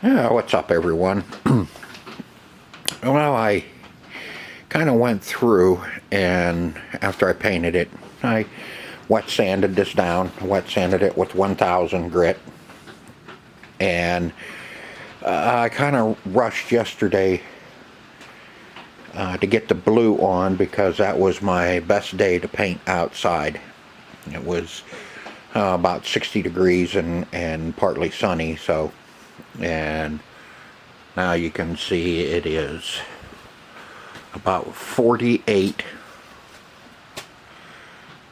Yeah, what's up everyone? Well, I kind of went through, and after I painted it, I wet sanded this down, wet sanded it with 1000 grit, and I kind of rushed yesterday to get the blue on because that was my best day to paint outside. It was about 60 degrees and partly sunny, and now you can see it is about 48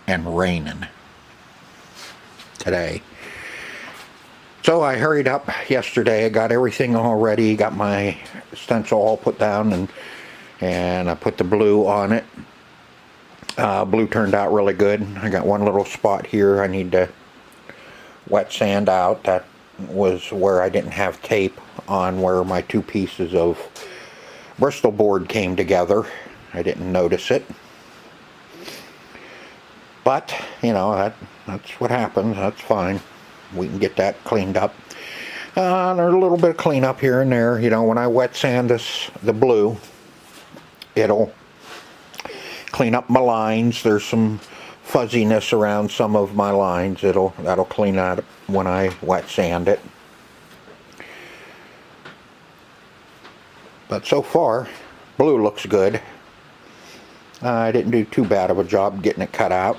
and raining today. So I hurried up yesterday. I got everything all ready, got my stencil all put down, and I put the blue on it. Blue turned out really good. I got one little spot here I need to wet sand out. That was where I didn't have tape on where my two pieces of Bristol board came together. I didn't notice it. But, you know, that's what happens. That's fine. We can get that cleaned up. There's a little bit of cleanup here and there. You know, when I wet sand the blue, it'll clean up my lines. There's some fuzziness around some of my lines. That'll clean out when I wet sand it. But so far, blue looks good. I didn't do too bad of a job getting it cut out.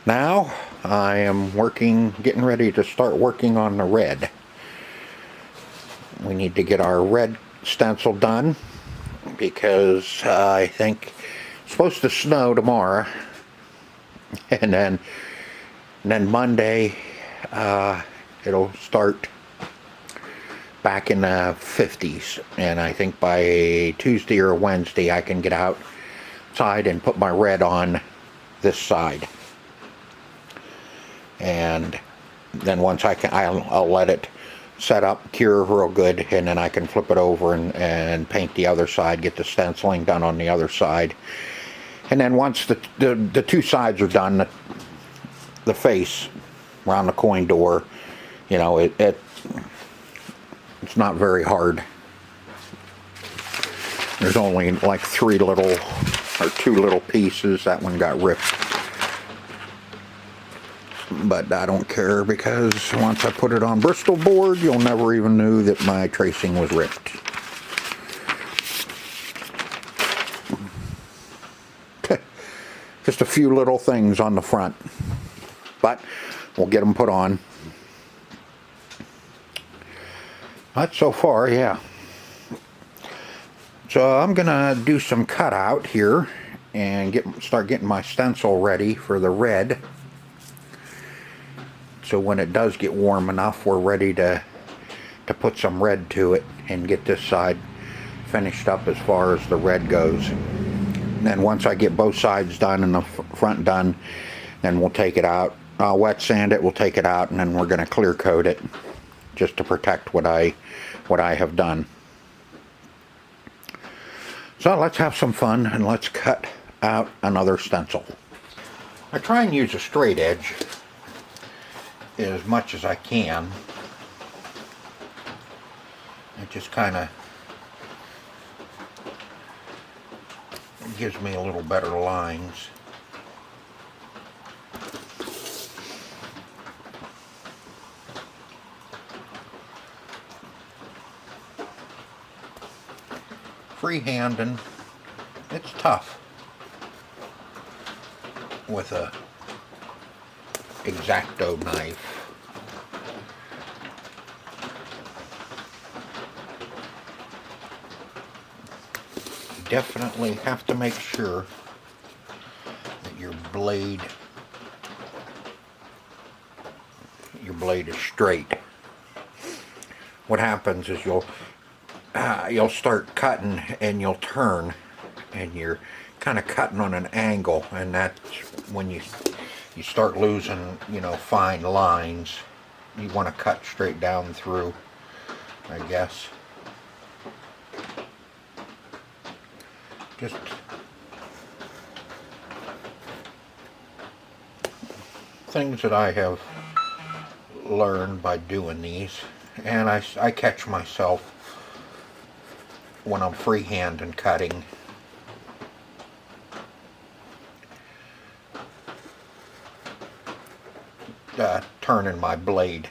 Now I am getting ready to start working on the red. We need to get our red stencil done because I think it's supposed to snow tomorrow, and then Monday it'll start back in the 50s, and I think by Tuesday or Wednesday I can get outside and put my red on this side. And then once I'll let it set up, cure real good, and then I can flip it over and paint the other side, get the stenciling done on the other side. And then once the two sides are done, the face around the coin door, you know, it's not very hard. There's only like two little pieces. That one got ripped. But I don't care because once I put it on Bristol board, you'll never even knew that my tracing was ripped. Just a few little things on the front, but we'll get them put on. But so far, yeah. So I'm gonna do some cutout here and start getting my stencil ready for the red. So when it does get warm enough, we're ready to put some red to it and get this side finished up as far as the red goes. And then once I get both sides done and the front done, then we'll take it out. I'll wet sand it, we'll take it out, and then we're going to clear coat it just to protect what I have done. So let's have some fun and let's cut out another stencil. I try and use a straight edge as much as I can. It just kind of gives me a little better lines. Freehanding, it's tough with a X-Acto knife. You definitely have to make sure that your blade is straight. What happens is you'll start cutting and you'll turn and you're kind of cutting on an angle, and that's when you start losing, you know, fine lines. You want to cut straight down through, I guess. Just things that I have learned by doing these, and I catch myself when I'm freehand and cutting. Turning my blade.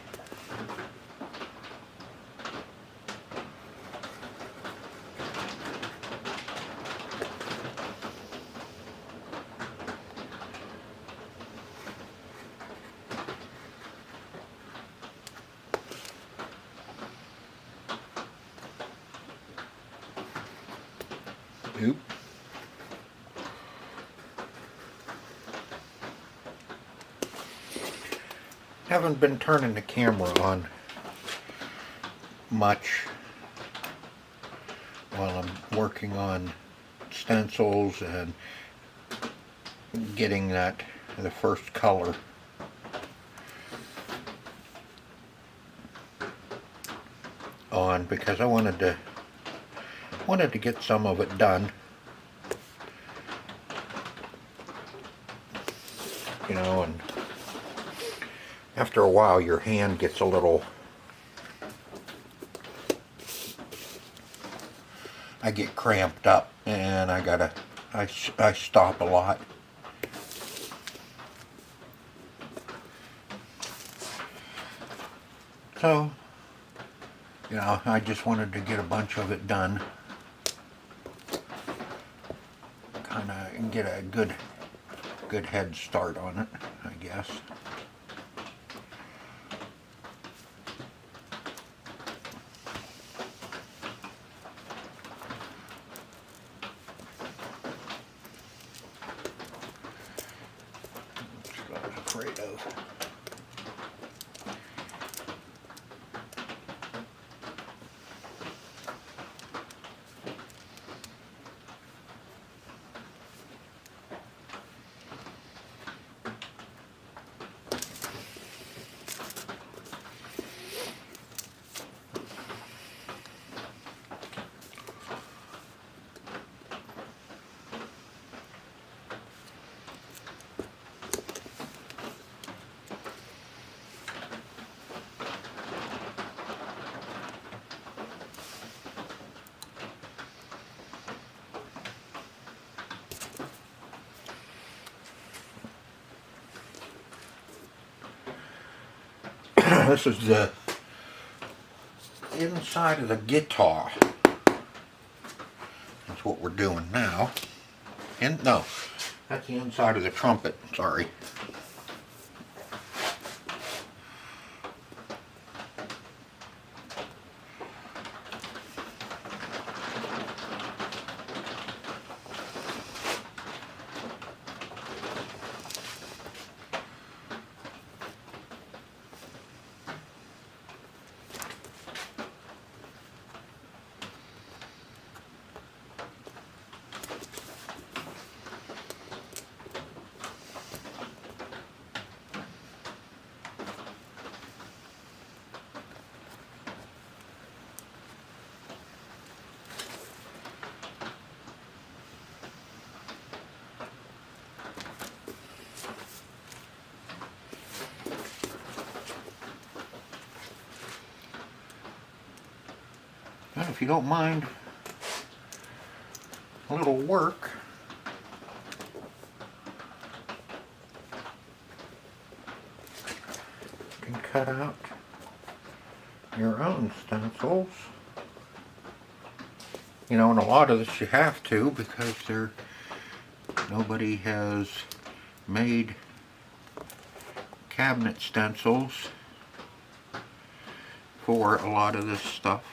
Oop. Haven't been turning the camera on much while I'm working on stencils and getting the first color on, because I wanted to get some of it done. You know, and after a while your hand gets a little, I get cramped up and I stop a lot. So, you know, I just wanted to get a bunch of it done. Kind of get a good head start on it, I guess. That's what I was afraid of. This is the inside of the guitar. That's what we're doing now. And no, that's the inside of the trumpet, sorry. Well, if you don't mind a little work, you can cut out your own stencils. You know, and a lot of this you have to, because nobody has made cabinet stencils for a lot of this stuff.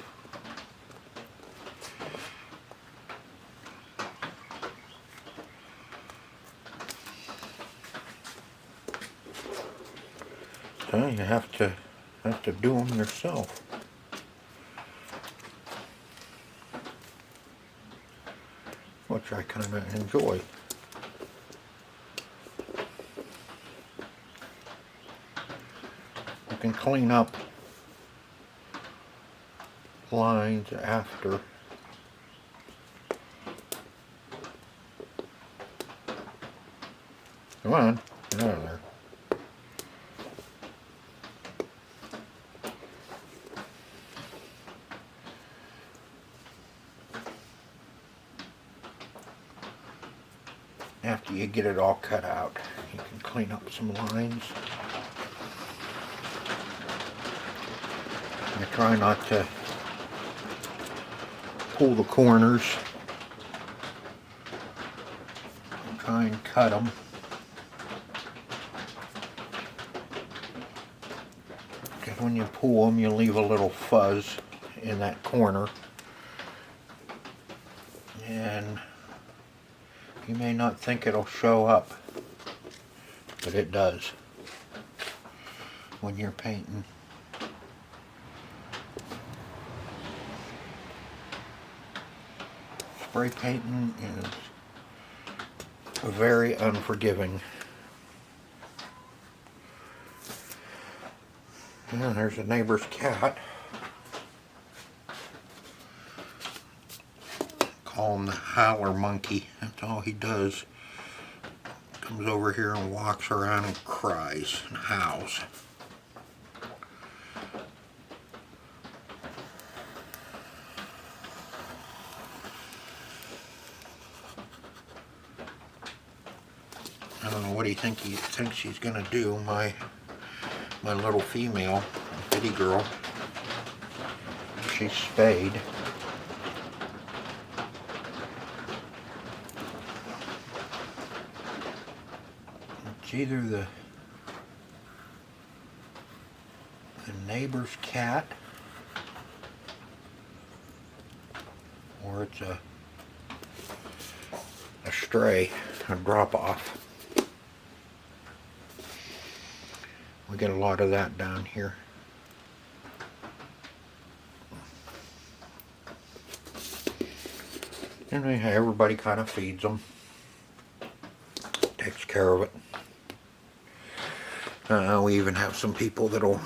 So you have to do them yourself. Which I kind of enjoy. You can clean up lines after. Come on, get out of there. after you get it all cut out. You can clean up some lines. I try not to pull the corners. Try and cut them. Because when you pull them, you leave a little fuzz in that corner. And you may not think it'll show up, but it does when you're painting. Spray painting is very unforgiving. And there's a neighbor's cat. Call him the howler monkey. That's all he does. Comes over here and walks around and cries and howls. I don't know what he thinks he's gonna do. My little female bitty girl. She's spayed. It's either the neighbor's cat or it's a stray, a drop off. We get a lot of that down here. Anyway, everybody kind of feeds them, takes care of it. We even have some people that will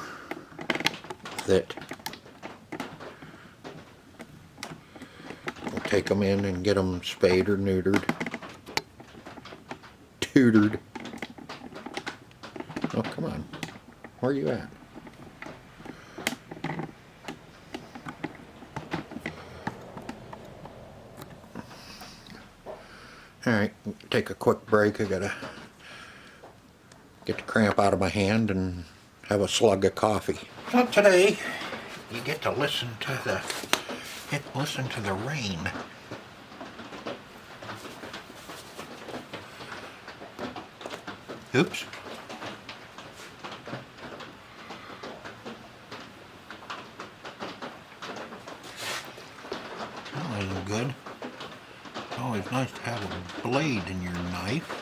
take them in and get them spayed or neutered. Tutored. Oh, come on. Where are you at? Alright, take a quick break. I gotta get the cramp out of my hand and have a slug of coffee. So today, you get to listen to the rain. Oops. That wasn't good. It's always nice to have a blade in your knife.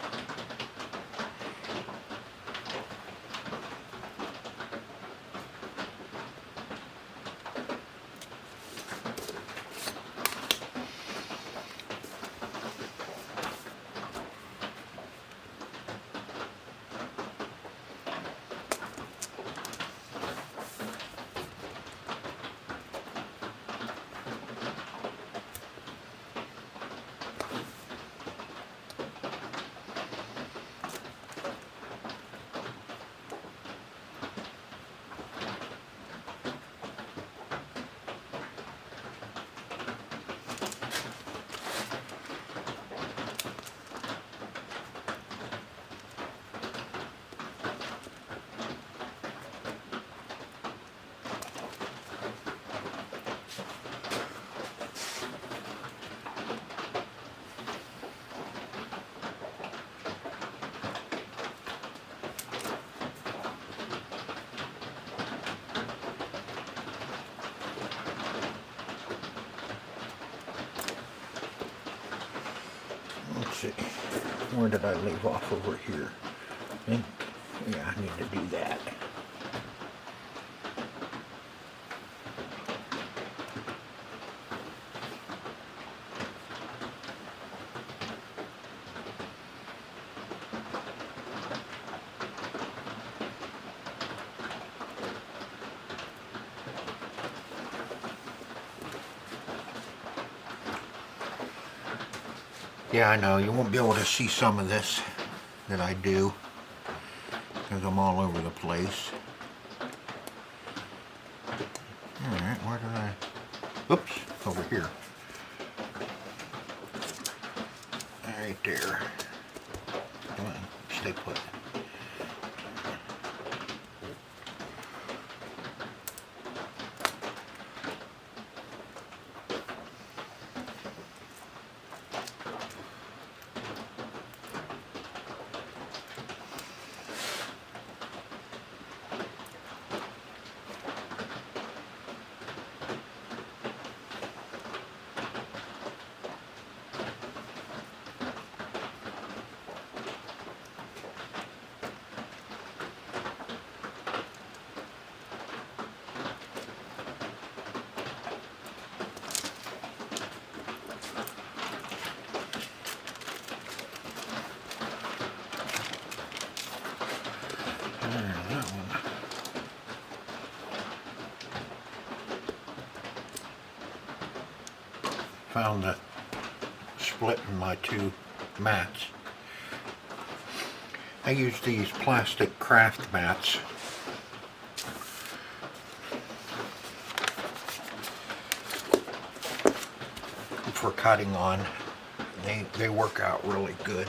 Let's see, where did I leave off over here? Yeah, I need to do that. Yeah, I know, you won't be able to see some of this that I do because I'm all over the place. Alright, where did I... Oops, over here. Right there. they put. That one. Found the split in my two mats. I use these plastic craft mats. For cutting on. They work out really good.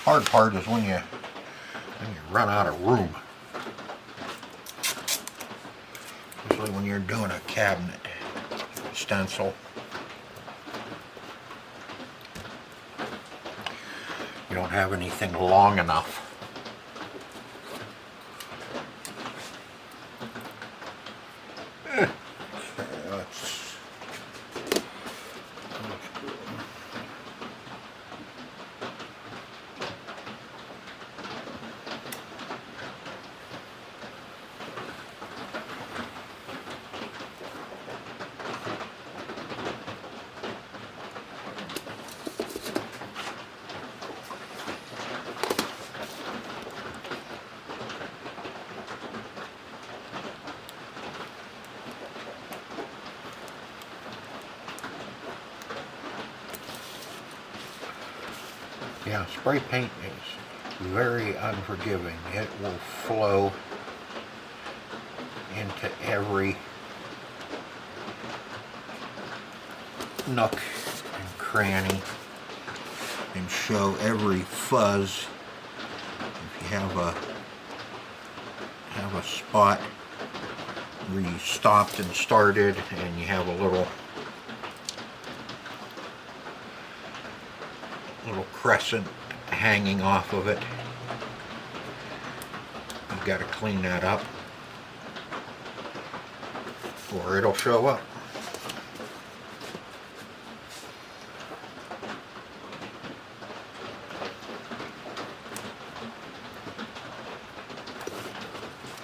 Hard part is when you run out of room. Especially when you're doing a cabinet stencil. You don't have anything long enough. Yeah, spray paint is very unforgiving. It will flow into every nook and cranny and show every fuzz. If you have a spot where you stopped and started and you have a little crescent hanging off of it, you've got to clean that up or it'll show up.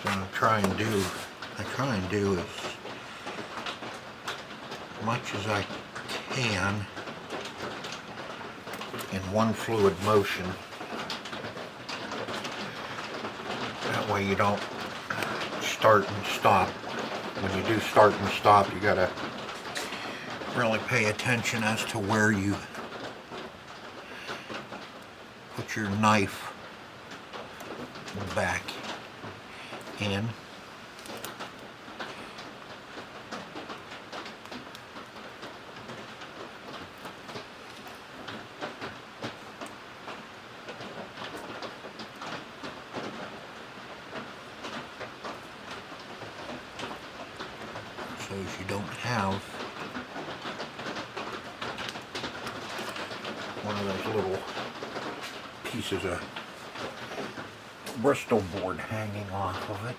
So I try and do as much as I can in one fluid motion. That way you don't start and stop. When you do start and stop, you gotta really pay attention as to where you put your knife back in. So you don't have one of those little pieces of Bristol board hanging off of it.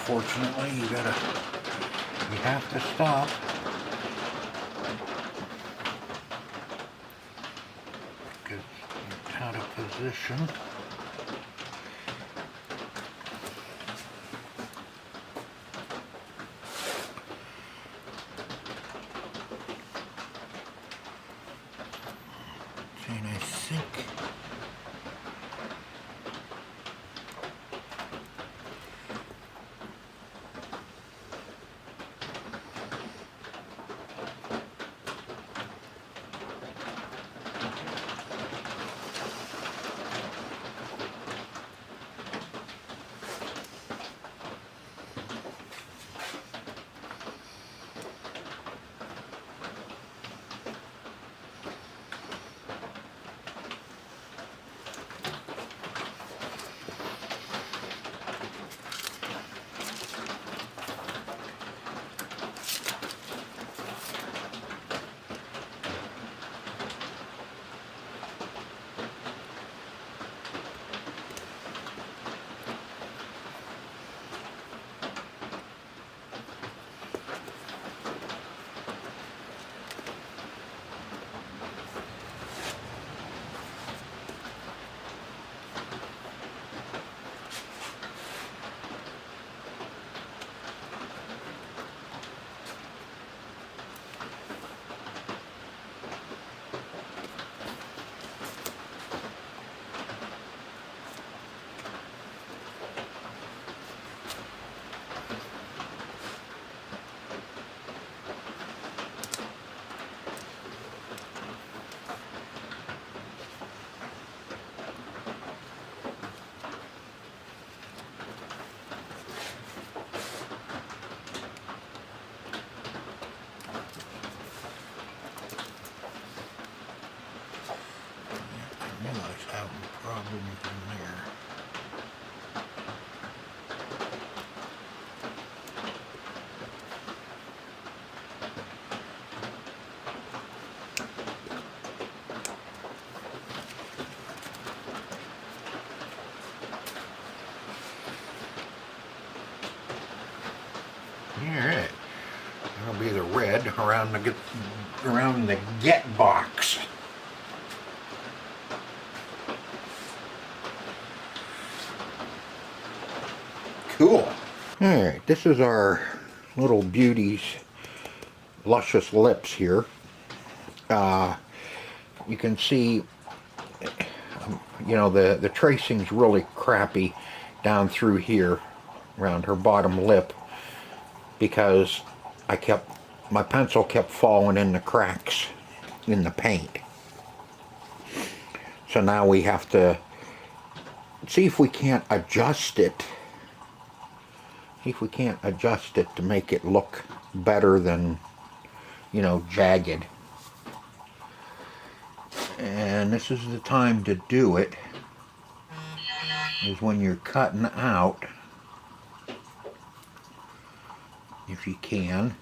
unfortunately. You have to stop. Because you're out of position. And I think I realize having problems in there. Alright, that'll be the red around the get box. Cool. Alright, this is our little beauty's luscious lips here. You can see, you know, the tracing's really crappy down through here around her bottom lip because my pencil kept falling in the cracks in the paint. So now we have to see if we can't adjust it. See if we can't adjust it to make it look better than, you know, jagged. And this is the time to do it, is when you're cutting out, if you can,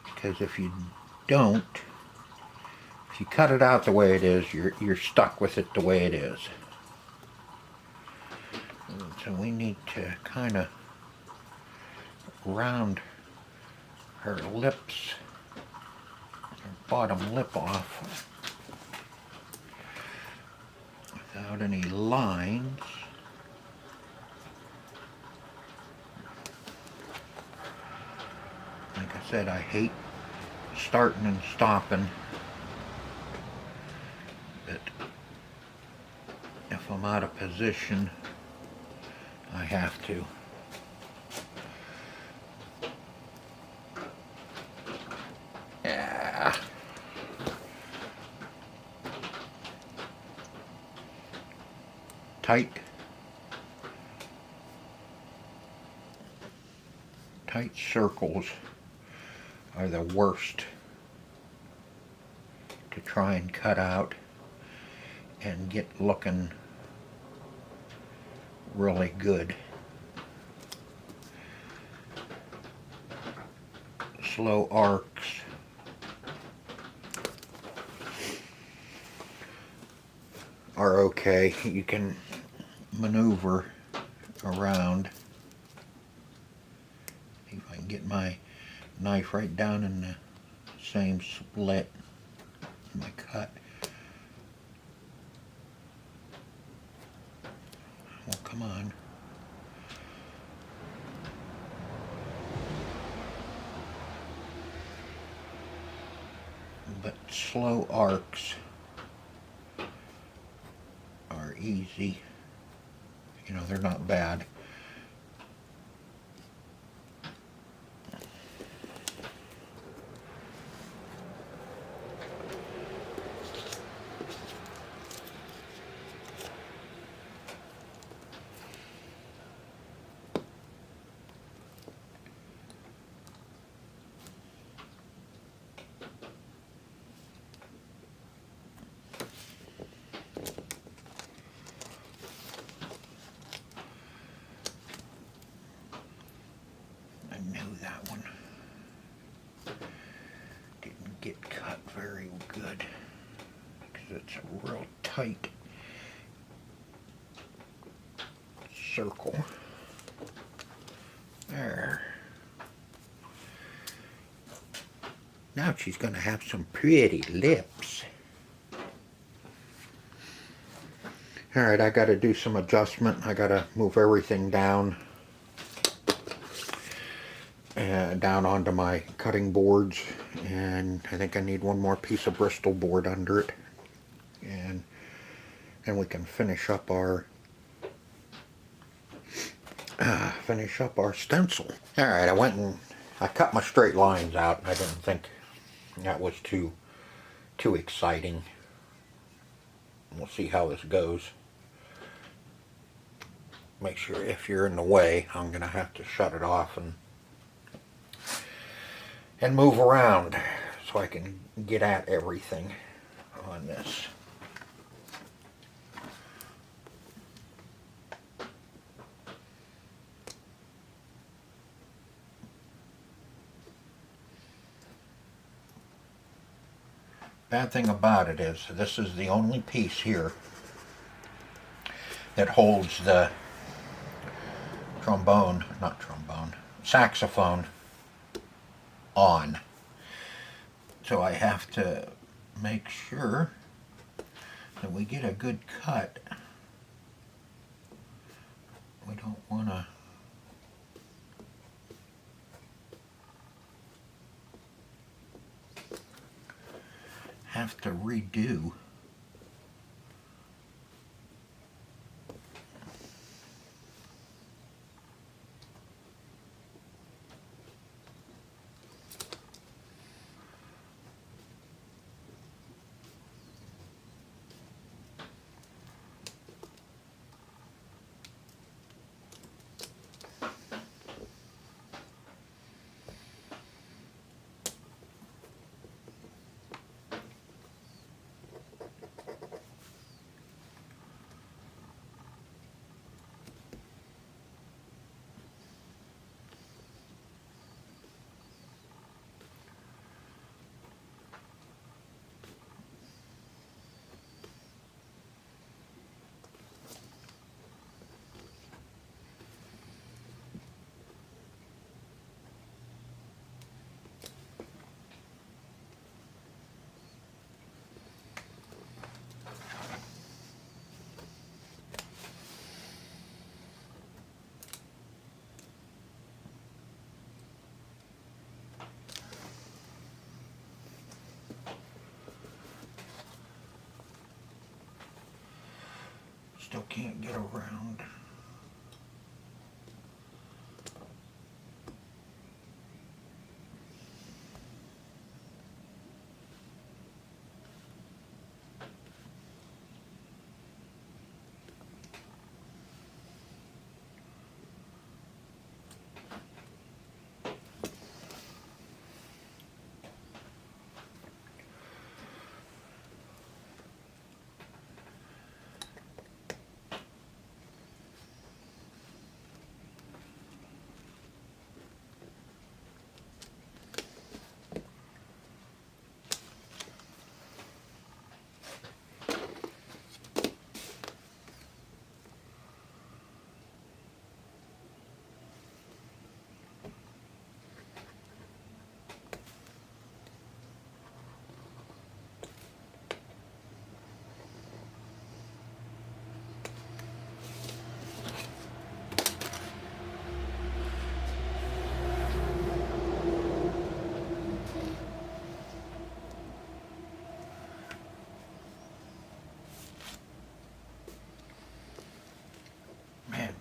because if you don't, if you cut it out the way it is, you're stuck with it the way it is. So we need to kind of round her lips, her bottom lip off without any lines. Like I said, I hate starting and stopping, but if I'm out of position, I have to. Yeah. Tight circles are the worst to try and cut out and get looking really good. Slow arcs are okay. You can maneuver around. get my knife right down in the same split, my cut. Well, come on. But slow arcs are easy. You know, they're not bad. That one didn't get cut very good because it's a real tight circle. There. Now she's going to have some pretty lips. Alright, I got to do some adjustment. I got to move everything down. Down onto my cutting boards, and I think I need one more piece of Bristol board under it, and then we can finish up our stencil. All right, I went and I cut my straight lines out. I didn't think that was too exciting. We'll see how this goes. Make sure if you're in the way, I'm gonna have to shut it off and move around so I can get at everything on this. Bad thing about it is this is the only piece here that holds the saxophone on. So I have to make sure that we get a good cut. We don't want to have to redo. Still can't get around.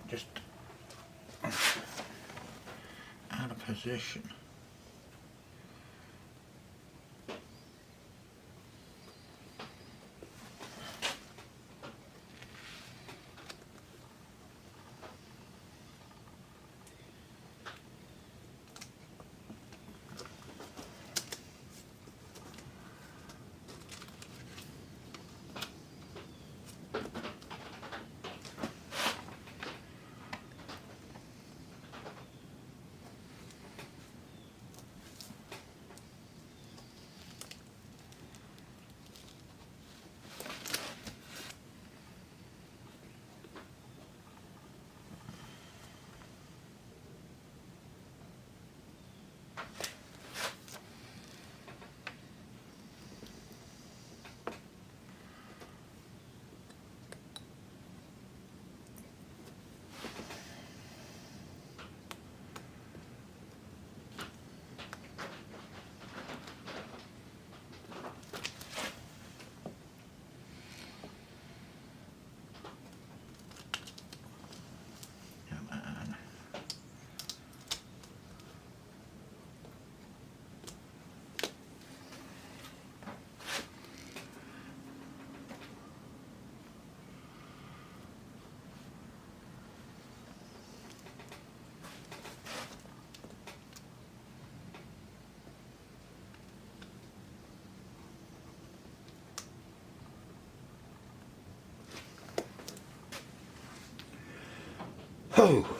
just out of position. Oh.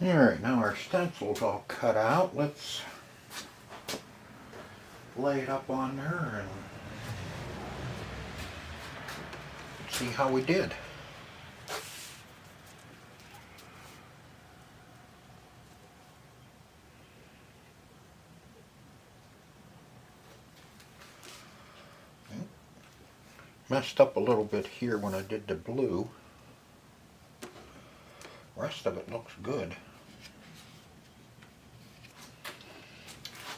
Alright, now our stencil's all cut out. Let's lay it up on there and see how we did. Messed up a little bit here when I did the blue. Rest of it looks good.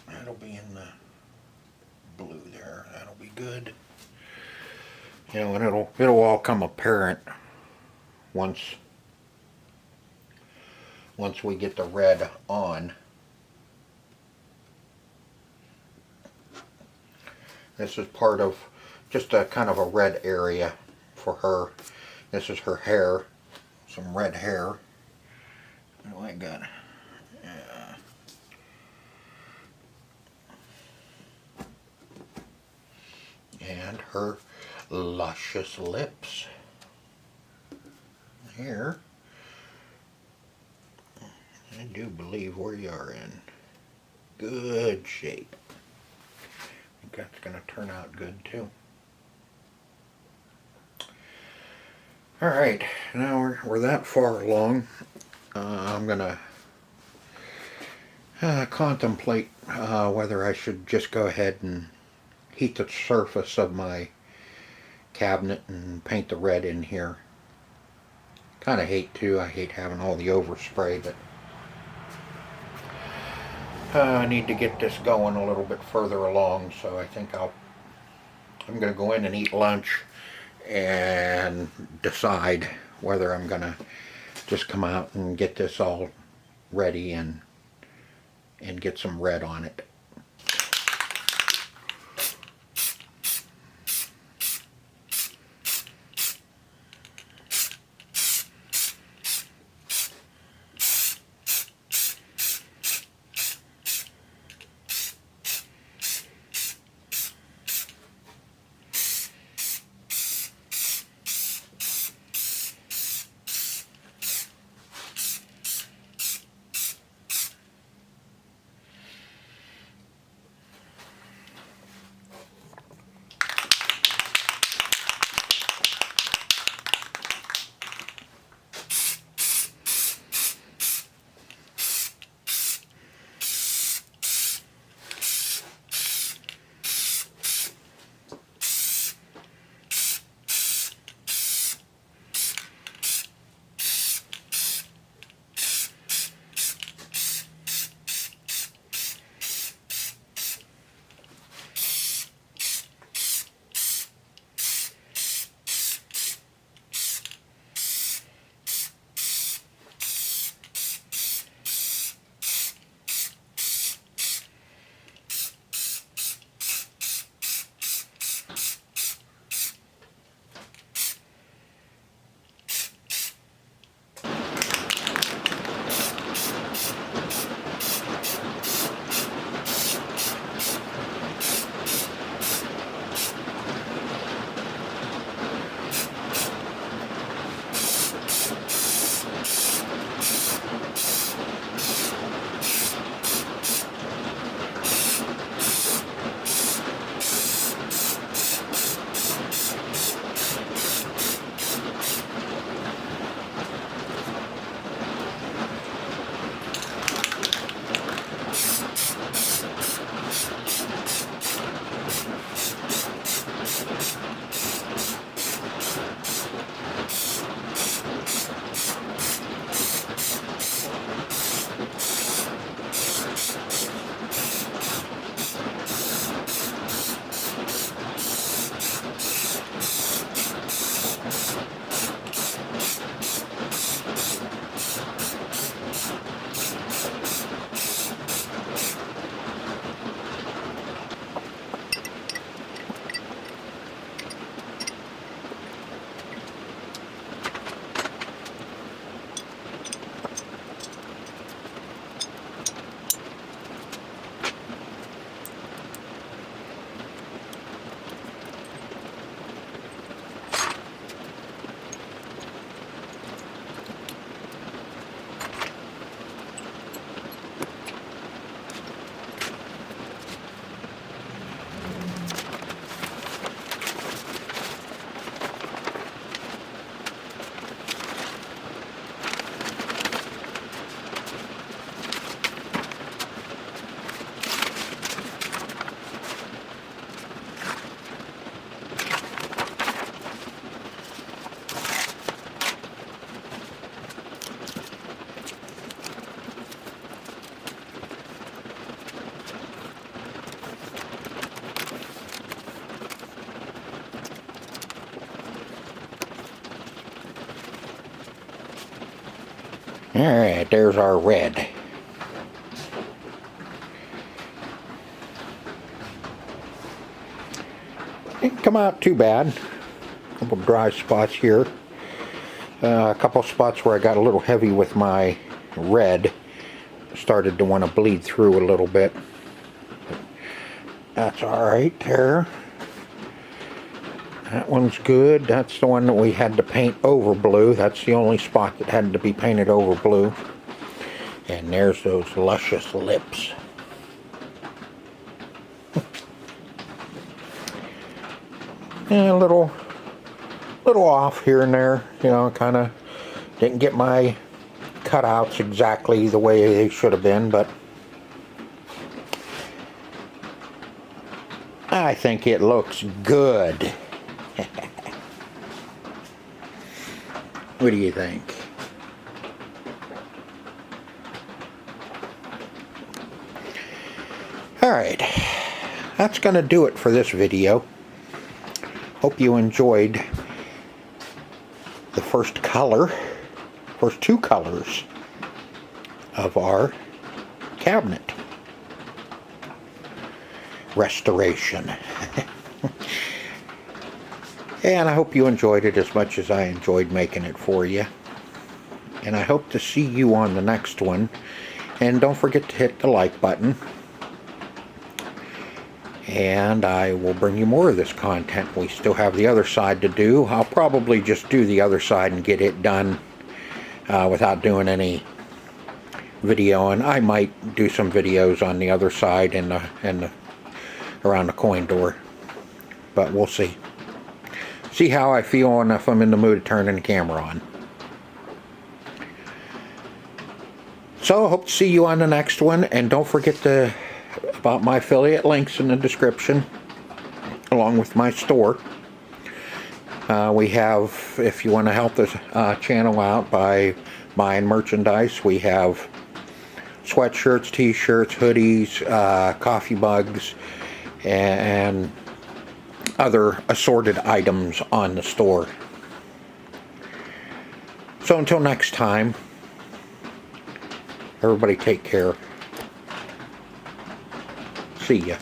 That'll be in the blue there. That'll be good. You know, and it'll all come apparent once we get the red on. This is part of just a kind of a red area for her. This is her hair, some red hair. Oh, I got it. Yeah. And her luscious lips. Here, I do believe we are in good shape. I think that's going to turn out good too. Alright, now we're that far along. I'm going to contemplate whether I should just go ahead and heat the surface of my cabinet and paint the red in here. Kind of hate to. I hate having all the overspray, but I need to get this going a little bit further along, so I think I'm going to go in and eat lunch and decide whether I'm going to just come out and get this all ready and get some red on it. Alright, there's our red. Didn't come out too bad. A couple dry spots here. A couple spots where I got a little heavy with my red. Started to want to bleed through a little bit. That's alright there. That one's good. That's the one that we had to paint over blue. That's the only spot that had to be painted over blue. And there's those luscious lips. And a little off here and there, you know, kind of didn't get my cutouts exactly the way they should have been, but I think it looks good. What do you think? Alright, that's going to do it for this video. Hope you enjoyed the first two colors of our cabinet restoration. And I hope you enjoyed it as much as I enjoyed making it for you. And I hope to see you on the next one. And don't forget to hit the like button. And I will bring you more of this content. We still have the other side to do. I'll probably just do the other side and get it done without doing any video. And I might do some videos on the other side and around the coin door. But we'll see. See how I feel and if I'm in the mood of turning the camera on. So I hope to see you on the next one. And don't forget about my affiliate links in the description, along with my store. We have, if you want to help this channel out by buying merchandise, we have sweatshirts, t-shirts, hoodies, coffee mugs, and other assorted items on the store. So until next time, everybody take care. See ya.